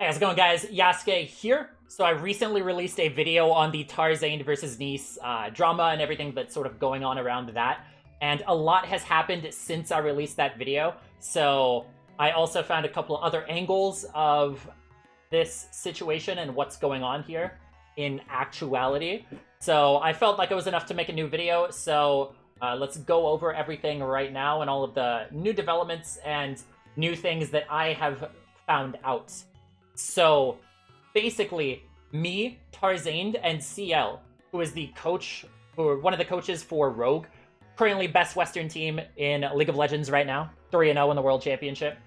Hey, how's it going, guys? Yasukeh here. So I recently released a video on the Tryndamere versus Niice drama and everything that's sort of going on around that. And a lot has happened since I released that video. So I also found a couple of other angles of this situation and what's going on here in actuality. So I felt like it was enough to make a new video. So let's go over everything right now and all of the new developments and new things that I have found out. So, basically, me, Tarzane, and CL, who is the coach, or one of the coaches for Rogue, currently best Western team in League of Legends right now, 3-0 in the World Championship.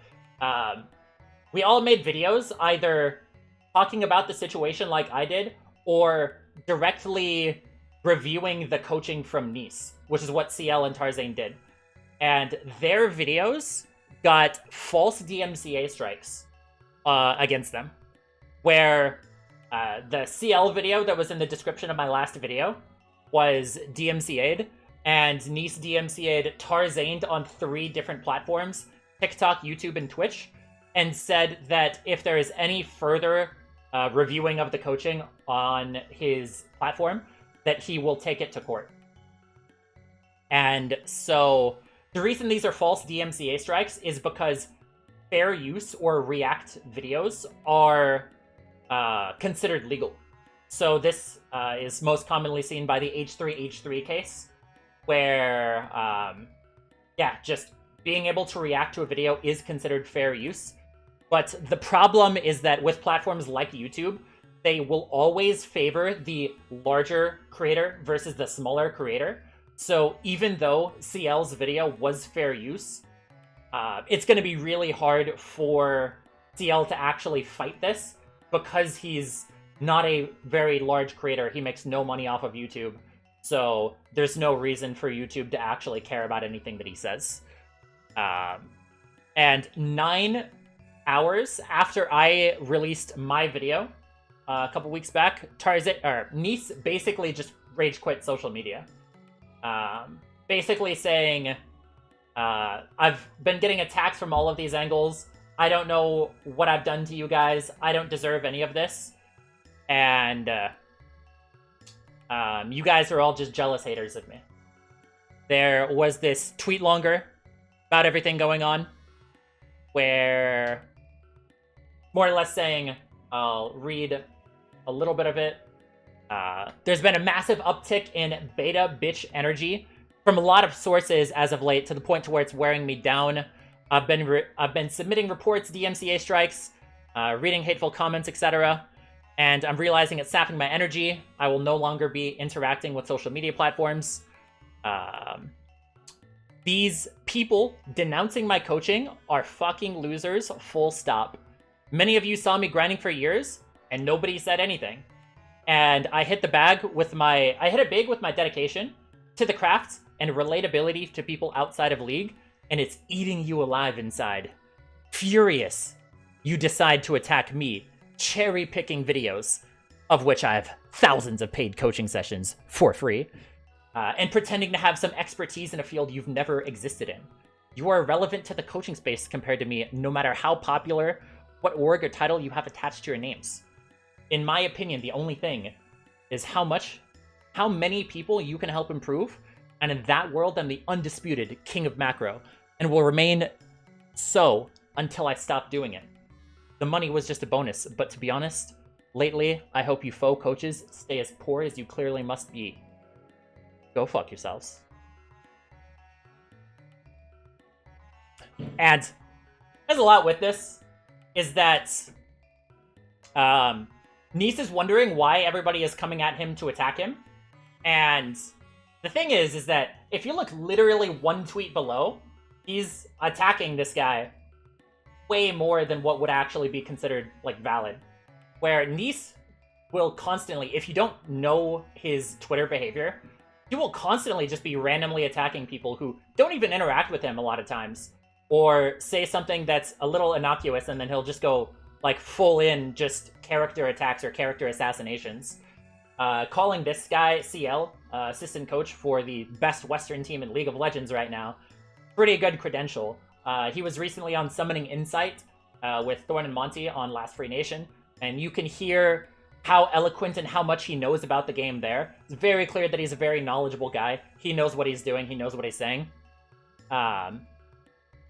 We all made videos either talking about the situation like I did, or directly reviewing the coaching from Niice, which is what CL and Tarzane did. And their videos got false DMCA strikes against them, where the CL video that was in the description of my last video was DMCA'd, and Niice DMCA'd Tarzane on 3 different platforms, TikTok, YouTube, and Twitch, and said that if there is any further reviewing of the coaching on his platform, that he will take it to court. And so the reason these are false DMCA strikes is because fair use or react videos are considered legal. So this is most commonly seen by the H3H3 case, where just being able to react to a video is considered fair use. But the problem is that with platforms like YouTube, they will always favor the larger creator versus the smaller creator. So even though CL's video was fair use, it's going to be really hard for CL to actually fight this because he's not a very large creator. He makes no money off of YouTube. So there's no reason for YouTube to actually care about anything that he says. And 9 hours after I released my video a couple weeks back, Niice basically just rage quit social media. Basically saying, I've been getting attacks from all of these angles. I don't know what I've done to you guys. I don't deserve any of this. And you guys are all just jealous haters of me. There was this tweet longer about everything going on, where more or less saying, I'll read a little bit of it. There's been a massive uptick in beta bitch energy from a lot of sources as of late, to the point to where it's wearing me down. I've been submitting reports, DMCA strikes, reading hateful comments, etc. And I'm realizing it's sapping my energy. I will no longer be interacting with social media platforms. These people denouncing my coaching are fucking losers, full stop. Many of you saw me grinding for years, and nobody said anything. And I hit it big with my dedication to the craft and relatability to people outside of League, and it's eating you alive inside. Furious, you decide to attack me, cherry-picking videos, of which I have thousands of paid coaching sessions for free, and pretending to have some expertise in a field you've never existed in. You are irrelevant to the coaching space compared to me, no matter how popular, what org or title you have attached to your names. In my opinion, the only thing is how many people you can help improve, and in that world, I'm the undisputed king of macro, and will remain so until I stop doing it. The money was just a bonus, but to be honest, lately, I hope you faux coaches stay as poor as you clearly must be. Go fuck yourselves. And there's a lot with this, is that Niice is wondering why everybody is coming at him to attack him. And the thing is that if you look literally one tweet below, he's attacking this guy way more than what would actually be considered, like, valid. Where Niice will constantly, if you don't know his Twitter behavior, he will constantly just be randomly attacking people who don't even interact with him a lot of times, or say something that's a little innocuous, and then he'll just go, like, full in just character attacks or character assassinations. Calling this guy, CL, assistant coach for the best Western team in League of Legends right now, pretty good credential. He was recently on Summoning Insight, with Thorn and Monty on Last Free Nation, and you can hear how eloquent and how much he knows about the game there. It's very clear that he's a very knowledgeable guy. He knows what he's doing. He knows what he's saying.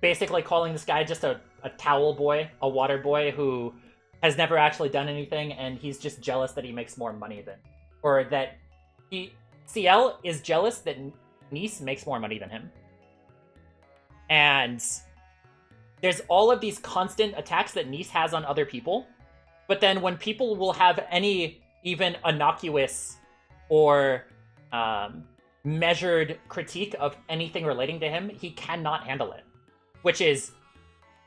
Basically calling this guy just a towel boy, a water boy who has never actually done anything, and he's just jealous that he makes more money than... Or that CL is jealous that Niice makes more money than him. And there's all of these constant attacks that Niice has on other people, but then when people will have any even innocuous or measured critique of anything relating to him, he cannot handle it. Which is,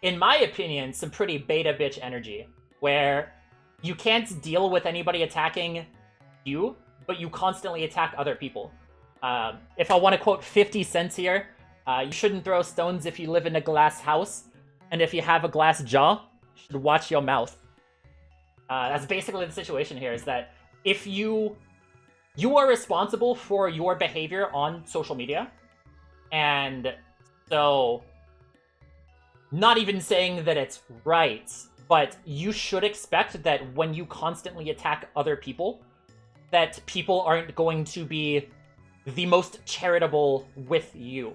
in my opinion, some pretty beta bitch energy, where you can't deal with anybody attacking you, but you constantly attack other people. If I want to quote 50 Cent here, you shouldn't throw stones if you live in a glass house, and if you have a glass jaw, you should watch your mouth. That's basically the situation here, is that if you are responsible for your behavior on social media, and so not even saying that it's right, but you should expect that when you constantly attack other people, that people aren't going to be the most charitable with you.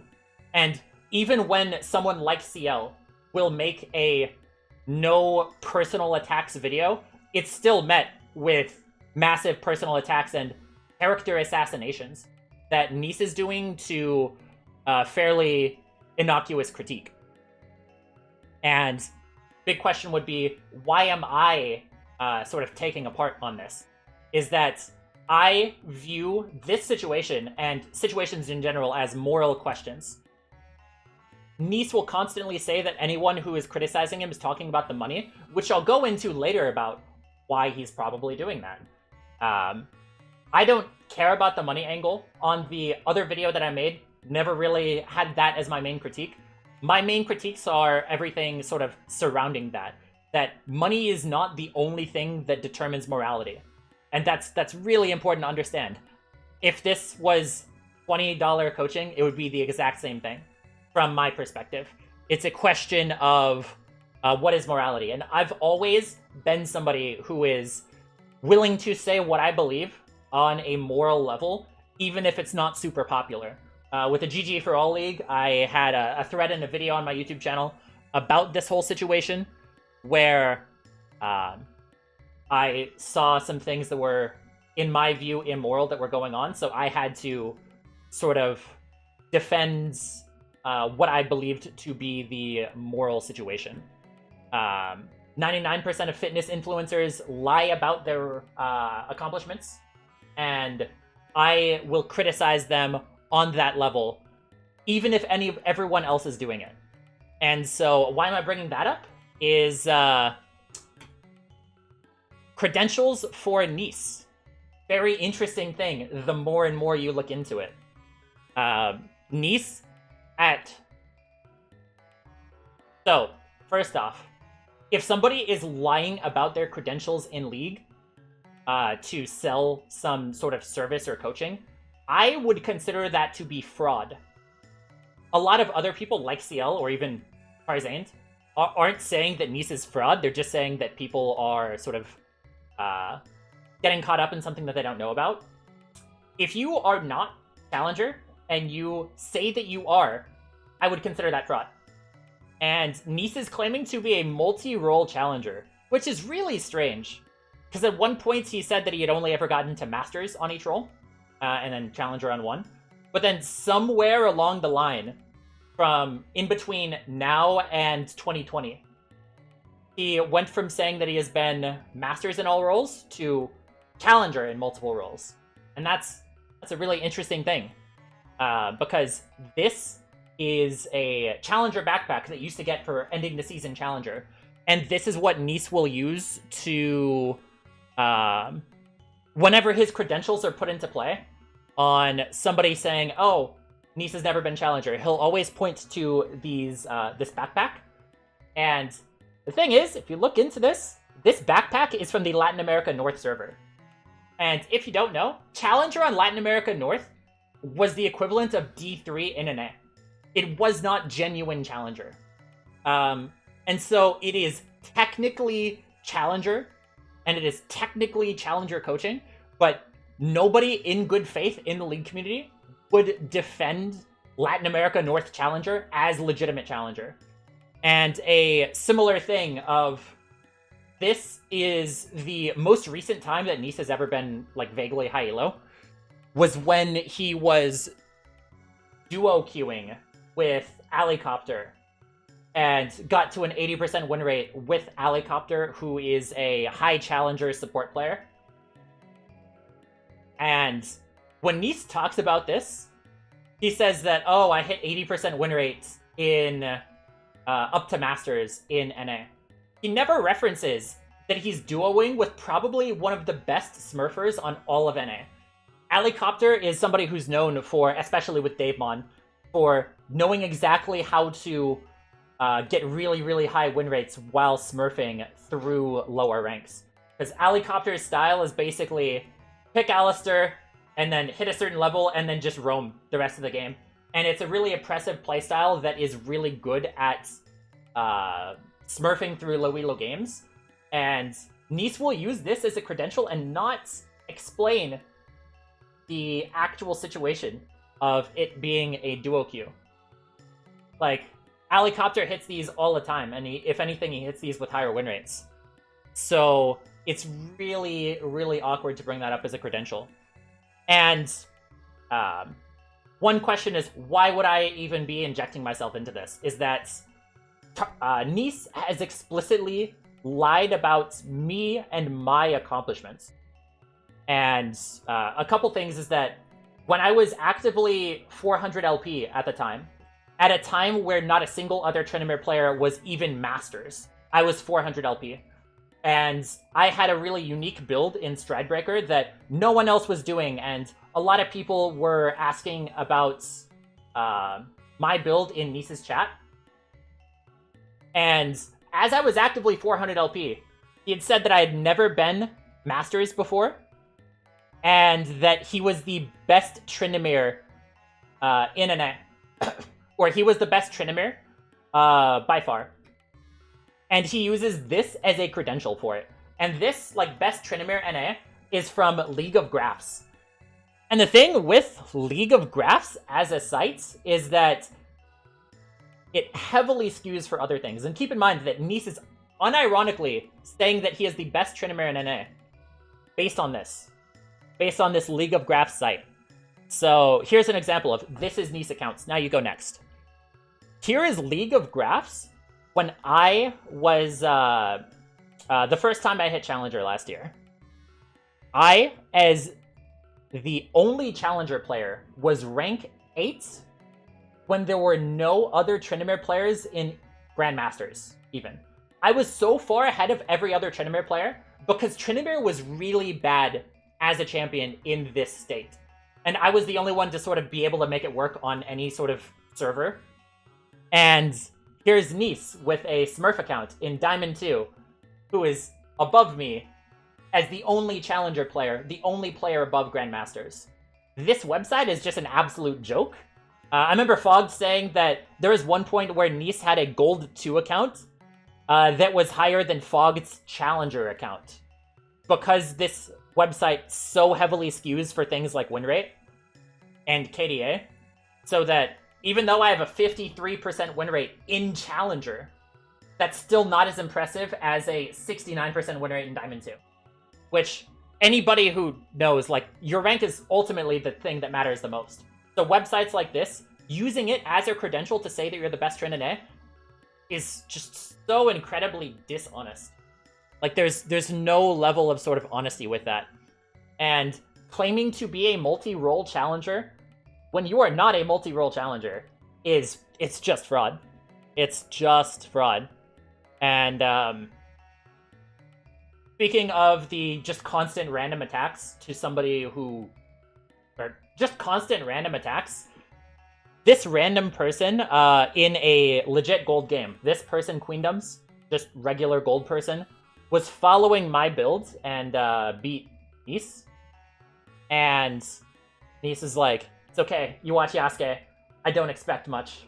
And even when someone like CL will make a no personal attacks video, it's still met with massive personal attacks and character assassinations that Niice is doing to fairly innocuous critique. And big question would be, why am I sort of taking a part on this? Is that I view this situation and situations in general as moral questions. Niice will constantly say that anyone who is criticizing him is talking about the money, which I'll go into later about why he's probably doing that. I don't care about the money angle. On the other video that I made, never really had that as my main critique. My main critiques are everything sort of surrounding that. That money is not the only thing that determines morality. And that's really important to understand. If this was $20 coaching, it would be the exact same thing, from my perspective. It's a question of what is morality. And I've always been somebody who is willing to say what I believe on a moral level, even if it's not super popular. With the GG for All League, I had a thread and a video on my YouTube channel about this whole situation, where I saw some things that were, in my view, immoral that were going on, so I had to sort of defend what I believed to be the moral situation. 99% of fitness influencers lie about their accomplishments, and I will criticize them on that level, even if everyone else is doing it. And so why am I bringing that up? Is credentials for Niice. Very interesting thing, the more and more you look into it. Niice So, first off, if somebody is lying about their credentials in League to sell some sort of service or coaching, I would consider that to be fraud. A lot of other people like CL or even Tarzan aren't saying that Niice is fraud. They're just saying that people are sort of getting caught up in something that they don't know about. If you are not Challenger and you say that you are, I would consider that fraud. And Niice is claiming to be a multi-role Challenger, which is really strange. Because at one point he said that he had only ever gotten to Masters on each role, and then Challenger on one. But then somewhere along the line, from in between now and 2020, he went from saying that he has been Masters in all roles to Challenger in multiple roles. And that's a really interesting thing. Because this is a Challenger backpack that you used to get for ending the season Challenger. And this is what Niice will use to... whenever his credentials are put into play on somebody saying, oh, Niice has never been Challenger, he'll always point to these this backpack. And the thing is, if you look into this backpack is from the Latin America North server. And if you don't know, Challenger on Latin America North was the equivalent of D3 in an. It was not genuine Challenger. And so it is technically challenger, and it is technically challenger coaching, but nobody in good faith in the League community would defend Latin America North Challenger as legitimate challenger. And a similar thing of, this is the most recent time that Niice has ever been, like, vaguely high elo, was when he was duo queuing with Alicopter and got to an 80% win rate with Alicopter, who is a high challenger support player. And when Niice talks about this, he says that, oh, I hit 80% win rates in up to Masters in NA. He never references that he's duoing with probably one of the best smurfers on all of NA. Alicopter is somebody who's known for, especially with Davemon, for knowing exactly how to get really, really high win rates while smurfing through lower ranks. Because Alicopter's style is basically pick Alistair, and then hit a certain level, and then just roam the rest of the game. And it's a really oppressive playstyle that is really good at smurfing through low elo games. And Niice will use this as a credential and not explain the actual situation of it being a duo queue. Like, Alicopter hits these all the time, and if anything, he hits these with higher win rates. So it's really, really awkward to bring that up as a credential. And one question is, why would I even be injecting myself into this? Is that Niice has explicitly lied about me and my accomplishments. And a couple things is that when I was actively 400 LP at the time, at a time where not a single other Tryndamere player was even Masters, I was 400 LP. And I had a really unique build in Stridebreaker that no one else was doing, and a lot of people were asking about my build in Niice's chat. And as I was actively 400 LP, he had said that I had never been Masters before, and that he was the best Tryndamere in NA. Or he was the best Tryndamere by far. And he uses this as a credential for it. And this, like, best Tryndamere NA is from League of Graphs. And the thing with League of Graphs as a site is that it heavily skews for other things. And keep in mind that Niice is unironically saying that he is the best Tryndamere in NA based on this. Based on this League of Graphs site. So here's an example of, this is Niice accounts. Now you go next. Here is League of Graphs when I was, the first time I hit Challenger last year. I, as the only Challenger player, was rank 8 when there were no other Tryndamere players in Grandmasters, even. I was so far ahead of every other Tryndamere player because Tryndamere was really bad as a champion in this state. And I was the only one to sort of be able to make it work on any sort of server. And here's Niice with a Smurf account in Diamond 2, who is above me as the only Challenger player, the only player above Grandmasters. This website is just an absolute joke. I remember Fogg saying that there was one point where Niice had a Gold 2 account that was higher than Fogg's Challenger account. Because this website so heavily skews for things like win rate and KDA, so that even though I have a 53% win rate in Challenger, that's still not as impressive as a 69% win rate in Diamond 2. Which, anybody who knows, like, your rank is ultimately the thing that matters the most. So websites like this, using it as a credential to say that you're the best Trynd in A, is just so incredibly dishonest. Like, there's no level of sort of honesty with that. And claiming to be a multi-role challenger when you are not a multi-role challenger it's just fraud. It's just fraud. And speaking of the just constant random attacks to somebody who, or just constant random attacks, this random person in a legit gold game, this person, Queendoms, just regular gold person, was following my build and beat Niice. And Niice is like, it's okay, you watch Yasukeh, I don't expect much.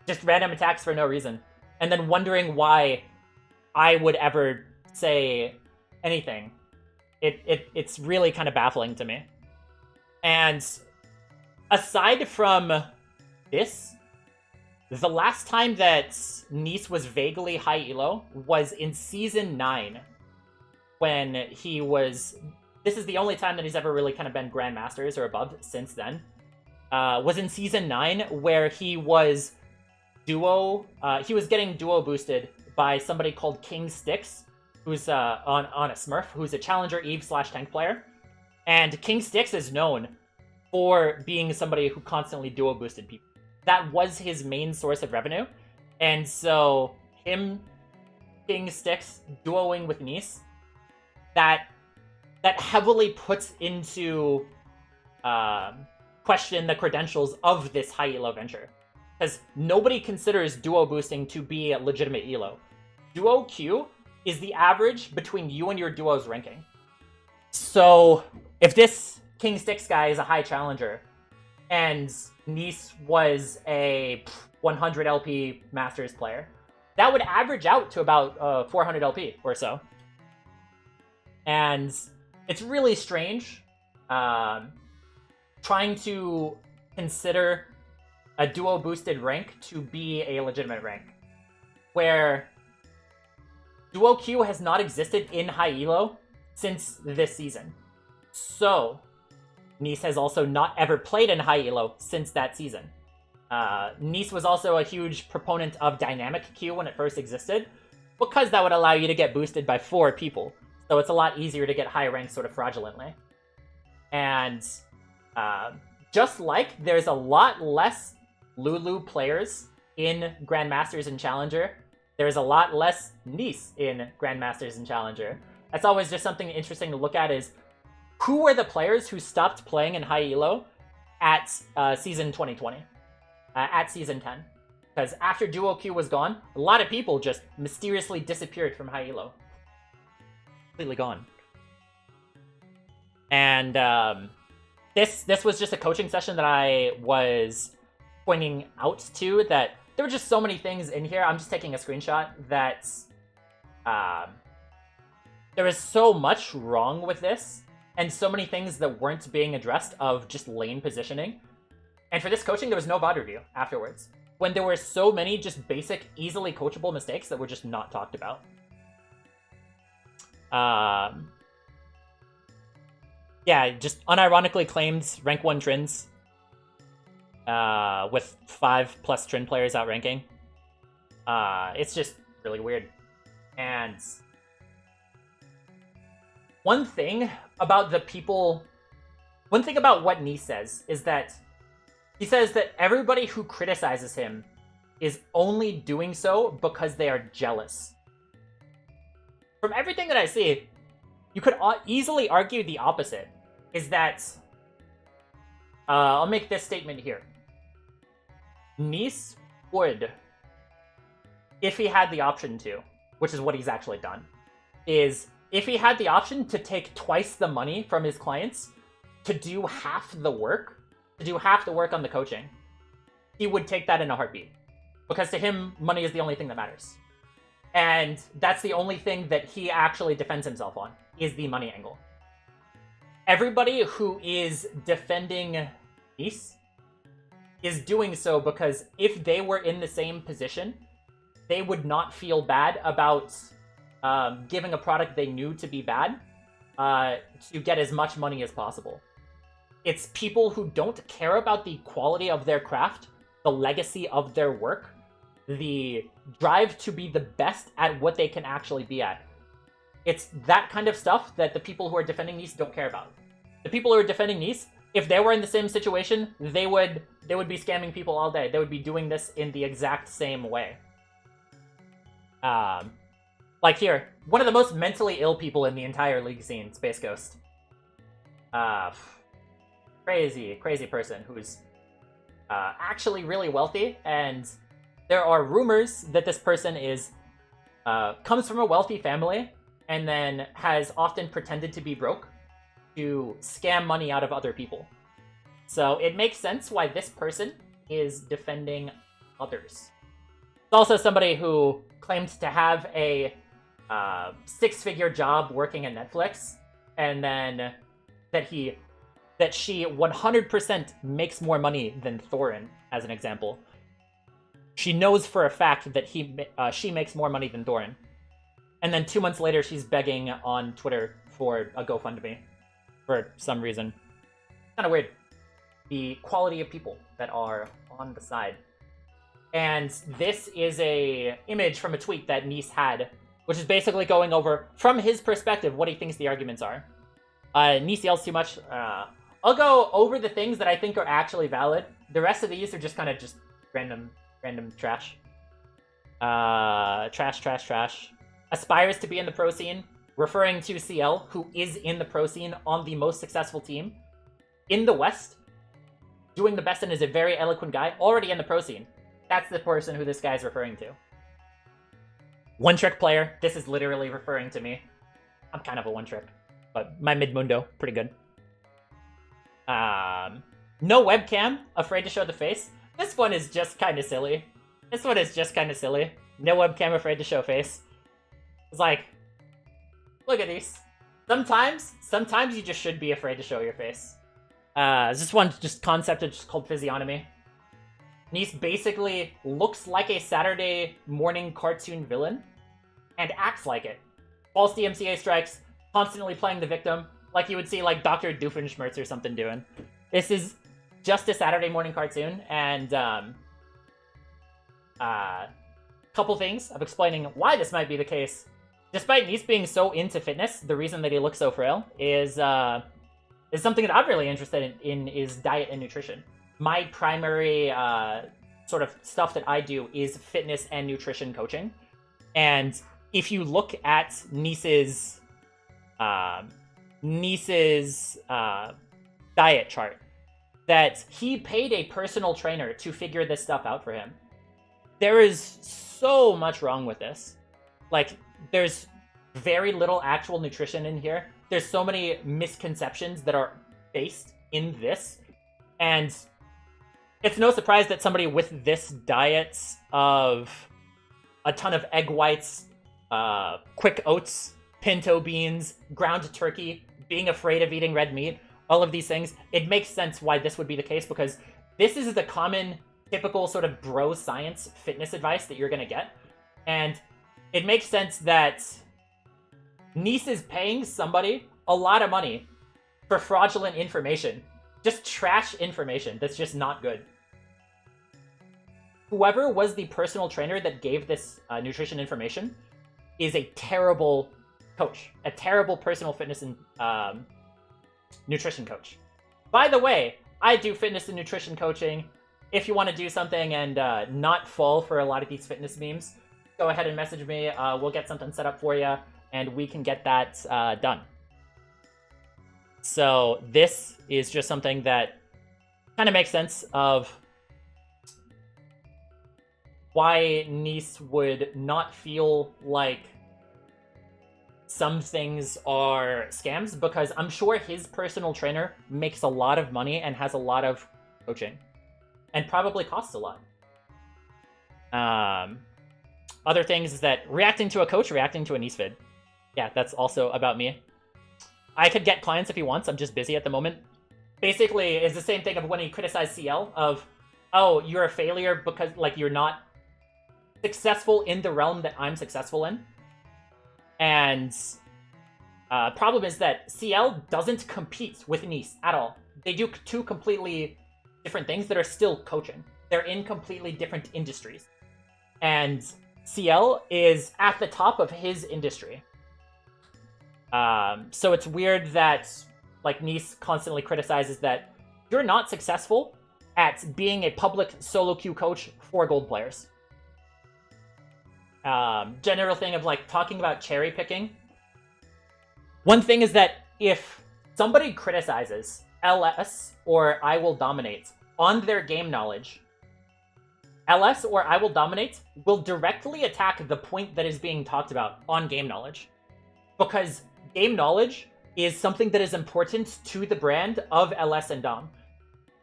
Just random attacks for no reason. And then wondering why I would ever say anything. It's really kind of baffling to me. And aside from this, the last time that Niice was vaguely high elo was in Season 9, when he was... This is the only time that he's ever really kind of been Grandmasters or above since then. Was in Season 9, where he was duo... he was getting duo boosted by somebody called King Styx, who's on a Smurf, who's a Challenger Eve / tank player. And King Styx is known for being somebody who constantly duo boosted people. That was his main source of revenue. And so him, King Styx, duoing with Niice, that heavily puts into question the credentials of this high elo venture. Because nobody considers duo boosting to be a legitimate elo. Duo Q is the average between you and your duo's ranking. So if this King Styx guy is a high challenger, and Niice was a 100 LP Masters player, that would average out to about 400 LP or so. And it's really strange trying to consider a duo boosted rank to be a legitimate rank, where Duo Q has not existed in high elo since this season. So Niice has also not ever played in high elo since that season. Niice was also a huge proponent of dynamic Q when it first existed, because that would allow you to get boosted by 4 people. So it's a lot easier to get high ranks sort of fraudulently. And just like there's a lot less Lulu players in Grandmasters and Challenger, there's a lot less Niice in Grandmasters and Challenger. That's always just something interesting to look at, is who were the players who stopped playing in high elo at Season 2020, at Season 10? Because after Duo Q was gone, a lot of people just mysteriously disappeared from high elo. Completely gone. And this was just a coaching session that I was pointing out to, that there were just so many things in here. I'm just taking a screenshot that there is so much wrong with this, and so many things that weren't being addressed of just lane positioning. And for this coaching, there was no VOD review afterwards, when there were so many just basic, easily coachable mistakes that were just not talked about. Yeah, just unironically claimed rank 1 Tryns with 5+ Trynd players outranking. It's just really weird. And one thing about what Niice says is that he says that everybody who criticizes him is only doing so because they are jealous. From everything that I see, you could easily argue the opposite, is that... I'll make this statement here. Niice would, if he had the option to, which is what he's actually done, is if he had the option to take twice the money from his clients to do half the work on the coaching, he would take that in a heartbeat. Because to him, money is the only thing that matters. And that's the only thing that he actually defends himself on, is the money angle. Everybody who is defending Niice is doing so because if they were in the same position, they would not feel bad about giving a product they knew to be bad to get as much money as possible. It's people who don't care about the quality of their craft, the legacy of their work, the drive to be the best at what they can actually be at. It's that kind of stuff that the people who are defending Niice don't care about. The people who are defending Niice, if they were in the same situation, they would be scamming people all day. They would be doing this in the exact same way. Like here, one of the most mentally ill people in the entire League scene, Space Ghost. Crazy person who's actually really wealthy, and there are rumors that this person is comes from a wealthy family and then has often pretended to be broke to scam money out of other people. So it makes sense why this person is defending others. It's also somebody who claimed to have a six-figure job working at Netflix, and then that she 100% makes more money than Thorin, as an example. She knows for a fact that she makes more money than Thorin. And then 2 months later, she's begging on Twitter for a GoFundMe for some reason. Kind of weird. The quality of people that are on the side. And this is a image from a tweet that Neace had, which is basically going over, from his perspective, what he thinks the arguments are. Neace yells too much. I'll go over the things that I think are actually valid. The rest of these are just kind of just random trash. Trash. Aspires to be in the pro scene, referring to CL, who is in the pro scene on the most successful team in the West, doing the best and is a very eloquent guy, already in the pro scene. That's the person who this guy is referring to. One-trick player. This is literally referring to me. I'm kind of a one-trick, but my mid-mundo, pretty good. No webcam, afraid to show the face. This one is just kind of silly. No webcam, afraid to show face. It's like, look at these. Sometimes you just should be afraid to show your face. This one just concept is just called physiognomy. Neace basically looks like a Saturday morning cartoon villain and acts like it. False DMCA strikes, constantly playing the victim, like you would see like Dr. Doofenshmirtz or something doing. This is just a Saturday morning cartoon, and couple things of explaining why this might be the case. Despite Neace being so into fitness, the reason that he looks so frail is something that I'm really interested in is diet and nutrition. My primary sort of stuff that I do is fitness and nutrition coaching. And if you look at Neace's diet chart, that he paid a personal trainer to figure this stuff out for him. There is so much wrong with this. Like, there's very little actual nutrition in here. There's so many misconceptions that are based in this. And it's no surprise that somebody with this diet of a ton of egg whites, quick oats, pinto beans, ground turkey, being afraid of eating red meat, all of these things, it makes sense why this would be the case, because this is the common, typical sort of bro science fitness advice that you're going to get. And it makes sense that Neace is paying somebody a lot of money for fraudulent information. Just trash information that's just not good. Whoever was the personal trainer that gave this nutrition information is a terrible coach. A terrible personal fitness and nutrition coach. By the way, I do fitness and nutrition coaching. If you want to do something and not fall for a lot of these fitness memes, go ahead and message me. We'll get something set up for you, and we can get that done. So this is just something that kind of makes sense of why Neace would not feel like some things are scams, because I'm sure his personal trainer makes a lot of money and has a lot of coaching, and probably costs a lot. Other things is that reacting to a coach, reacting to a Neace vid. Yeah, that's also about me. I could get clients if he wants. I'm just busy at the moment. Basically, it's the same thing of when he criticized CL of, oh, you're a failure because like you're not successful in the realm that I'm successful in. And problem is that CL doesn't compete with Neace at all. They do two completely different things that are still coaching. They're in completely different industries. And CL is at the top of his industry. So it's weird that like Neace constantly criticizes that you're not successful at being a public solo queue coach for gold players. General thing of like talking about cherry picking. One thing is that if somebody criticizes LS or I Will Dominate on their game knowledge, LS or I Will Dominate will directly attack the point that is being talked about on game knowledge. Because game knowledge is something that is important to the brand of LS and Dom.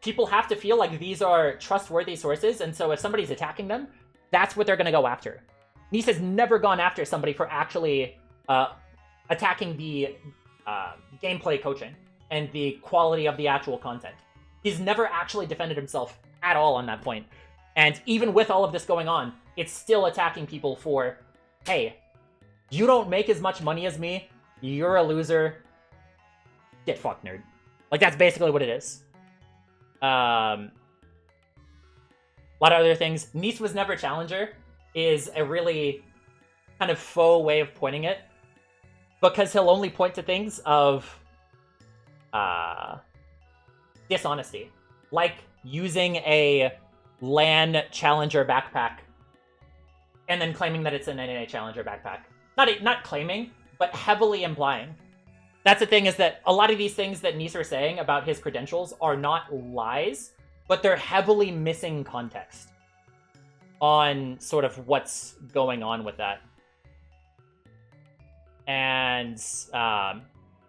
People have to feel like these are trustworthy sources, and so if somebody's attacking them, that's what they're going to go after. Niice has never gone after somebody for actually attacking the gameplay coaching and the quality of the actual content. He's never actually defended himself at all on that point. And even with all of this going on, it's still attacking people for, hey, you don't make as much money as me, you're a loser, get fucked, nerd. Like, that's basically what it is. A lot of other things. Niice was never challenger is a really kind of faux way of pointing it, because he'll only point to things of dishonesty, like using a LAN challenger backpack and then claiming that it's an NA challenger backpack. Not claiming, but heavily implying. That's the thing, is that a lot of these things that Niice are saying about his credentials are not lies, but they're heavily missing context on sort of what's going on with that. And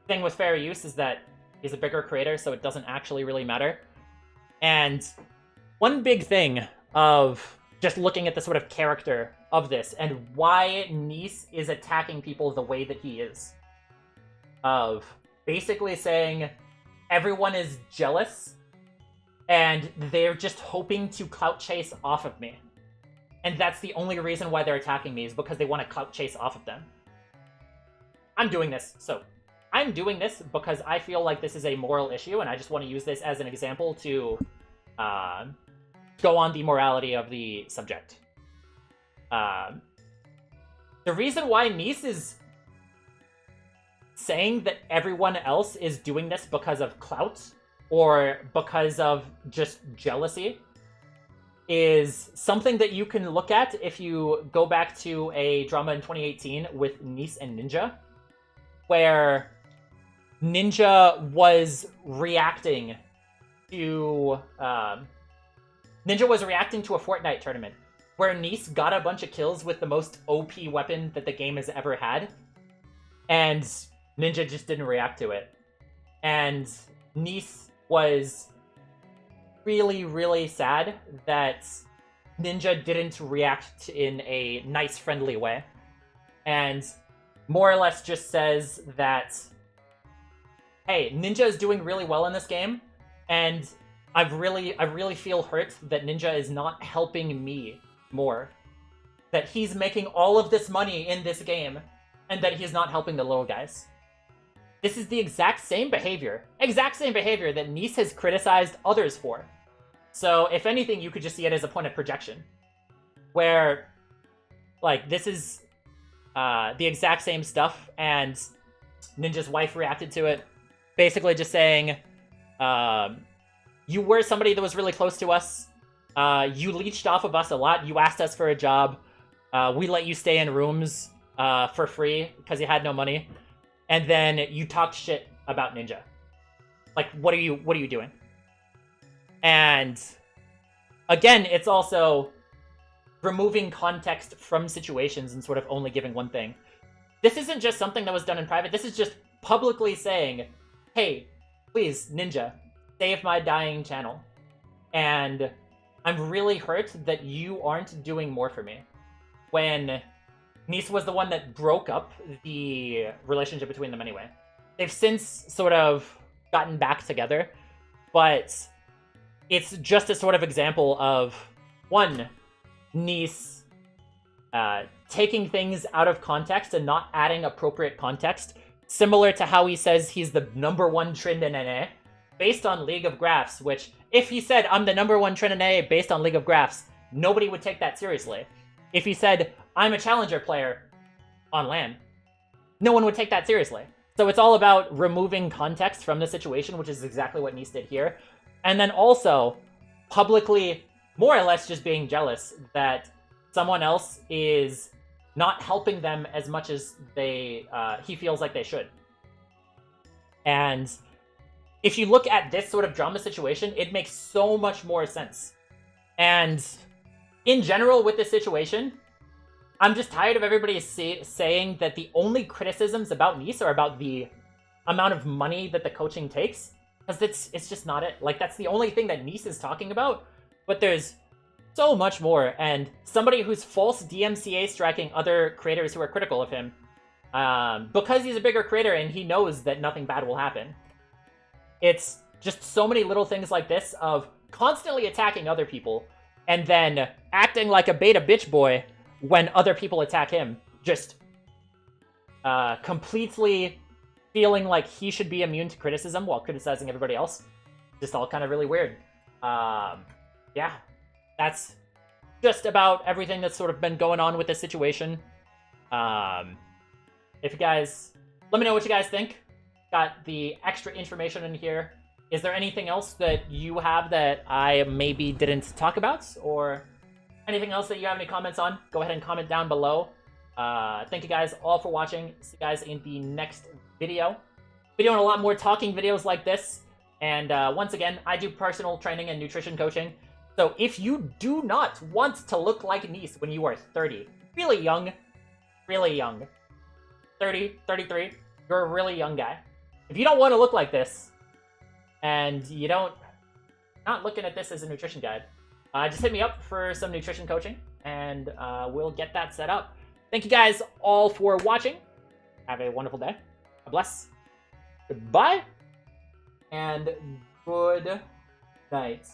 thing with fair use is that he's a bigger creator, so it doesn't actually really matter. And one big thing of just looking at the sort of character of this and why Niice is attacking people the way that he is, of basically saying everyone is jealous and they're just hoping to clout chase off of me. And that's the only reason why they're attacking me, is because they want to clout chase off of them. I'm doing this because I feel like this is a moral issue, and I just want to use this as an example to go on the morality of the subject. The reason why Niice is saying that everyone else is doing this because of clout or because of just jealousy is something that you can look at if you go back to a drama in 2018 with Niice and Ninja, where Ninja was reacting to a Fortnite tournament where Niice got a bunch of kills with the most OP weapon that the game has ever had, and Ninja just didn't react to it. And Niice was really, really sad that Ninja didn't react in a nice, friendly way. And more or less just says that, hey, Ninja is doing really well in this game, and I really feel hurt that Ninja is not helping me more. That he's making all of this money in this game, and that he's not helping the little guys. This is the exact same behavior that Niice has criticized others for. So, if anything, you could just see it as a point of projection. Where, like, this is the exact same stuff, and Ninja's wife reacted to it, basically just saying, you were somebody that was really close to us, you leeched off of us a lot, you asked us for a job, we let you stay in rooms for free because you had no money, and then you talked shit about Ninja. Like, what are you doing? And again, it's also removing context from situations and sort of only giving one thing. This isn't just something that was done in private. This is just publicly saying, hey, please, Ninja, save my dying channel. And I'm really hurt that you aren't doing more for me. When Niice was the one that broke up the relationship between them anyway. They've since sort of gotten back together, but it's just a sort of example of, one, Niice taking things out of context and not adding appropriate context, similar to how he says he's the #1 Trynd in NA, based on League of Graphs, which, if he said, I'm the #1 Trynd in NA based on League of Graphs, nobody would take that seriously. If he said, I'm a challenger player on LAN, no one would take that seriously. So it's all about removing context from the situation, which is exactly what Niice did here. And then also publicly, more or less just being jealous that someone else is not helping them as much as he feels like they should. And if you look at this sort of drama situation, it makes so much more sense. And in general with this situation, I'm just tired of everybody saying that the only criticisms about Niice are about the amount of money that the coaching takes. Because it's just not it. Like, that's the only thing that Niice is talking about. But there's so much more. And somebody who's false DMCA striking other creators who are critical of him, because he's a bigger creator and he knows that nothing bad will happen. It's just so many little things like this of constantly attacking other people and then acting like a beta bitch boy when other people attack him. Just completely feeling like he should be immune to criticism while criticizing everybody else. Just all kind of really weird. Yeah, that's just about everything that's sort of been going on with this situation. If you guys, let me know what you guys think. Got the extra information in here. Is there anything else that you have that I maybe didn't talk about? Or anything else that you have any comments on? Go ahead and comment down below. Thank you guys all for watching. See you guys in the next video. Be doing a lot more talking videos like this. And once again, I do personal training and nutrition coaching. So if you do not want to look like Niice when you are 30, really young, 30, 33, you're a really young guy. If you don't want to look like this, and you not looking at this as a nutrition guide, just hit me up for some nutrition coaching, and we'll get that set up. Thank you guys all for watching. Have a wonderful day. God bless. Goodbye. And good night.